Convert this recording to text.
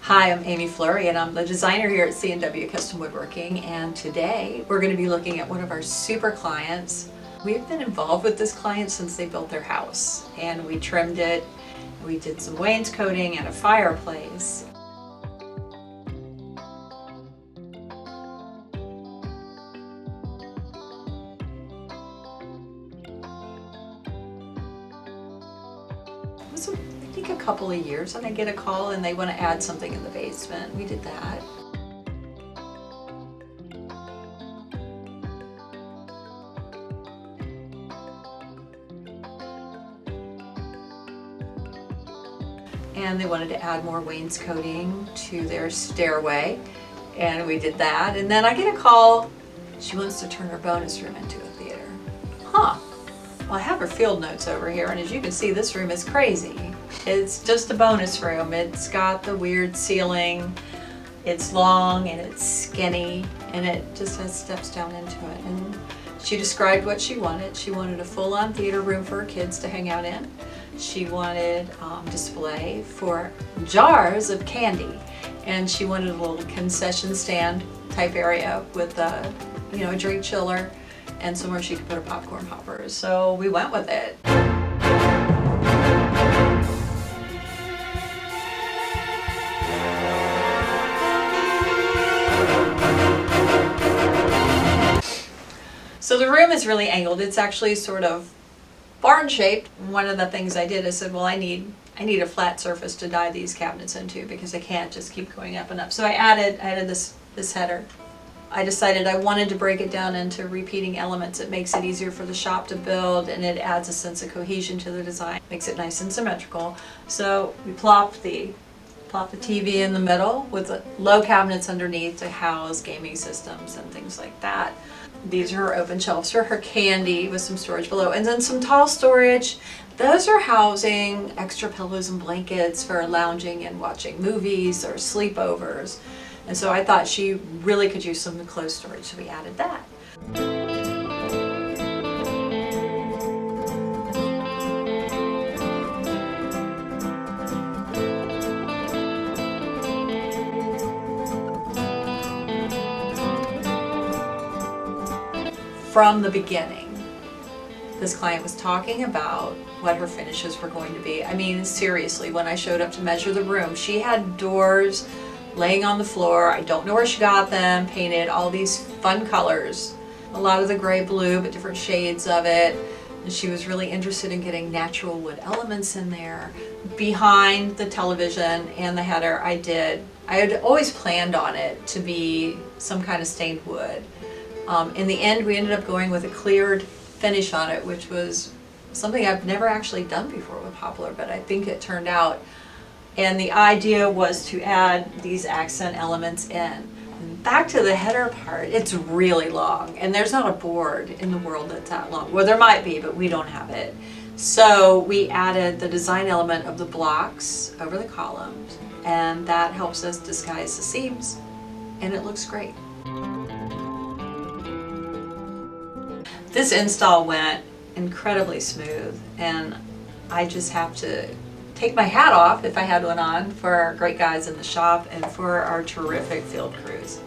Hi, I'm Amy Fleury and I'm the designer here at C&W Custom Woodworking, and today we're going to be looking at one of our super clients. We've been involved with this client since they built their house, and we trimmed it, we did some wainscoting and a fireplace. It was, I think, a couple of years, and I get a call and they want to add something in the basement. We did that. And they wanted to add more wainscoting to their stairway, and we did that. And then I get a call, she wants to turn her bonus room into a theater. Huh. Well, I have her field notes over here, and as you can see, this room is crazy. It's just a bonus room. It's got the weird ceiling, it's long and it's skinny, and it just has steps down into it. And she described what she wanted. She wanted a full-on theater room for her kids to hang out in. She wanted display for jars of candy, and she wanted a little concession stand type area with a drink chiller and somewhere she could put a popcorn popper. So we went with it. So the room is really angled. It's actually sort of barn shaped. One of the things I did is said, well, I need a flat surface to dive these cabinets into because I can't just keep going up and up. So I added this header. I decided I wanted to break it down into repeating elements. It makes it easier for the shop to build, and it adds a sense of cohesion to the design. Makes it nice and symmetrical. So we plop the TV in the middle with the low cabinets underneath to house gaming systems and things like that. These are her open shelves for her candy with some storage below, and then some tall storage. Those are housing extra pillows and blankets for lounging and watching movies or sleepovers. And so I thought she really could use some clothes storage, so we added that. From the beginning, this client was talking about what her finishes were going to be. I mean, seriously, when I showed up to measure the room, she had doors laying on the floor. I don't know where she got them, painted all these fun colors, a lot of the gray blue, but different shades of it. And she was really interested in getting natural wood elements in there. Behind the television and the header, I had always planned on it to be some kind of stained wood. In the end, we ended up going with a cleared finish on it, which was something I've never actually done before with poplar, but I think it turned out. And the idea was to add these accent elements in. And back to the header part, it's really long, and there's not a board in the world that's that long. Well, there might be, but we don't have it. So we added the design element of the blocks over the columns, and that helps us disguise the seams, and it looks great. This install went incredibly smooth, and I just have to take my hat off, if I had one on, for our great guys in the shop and for our terrific field crews.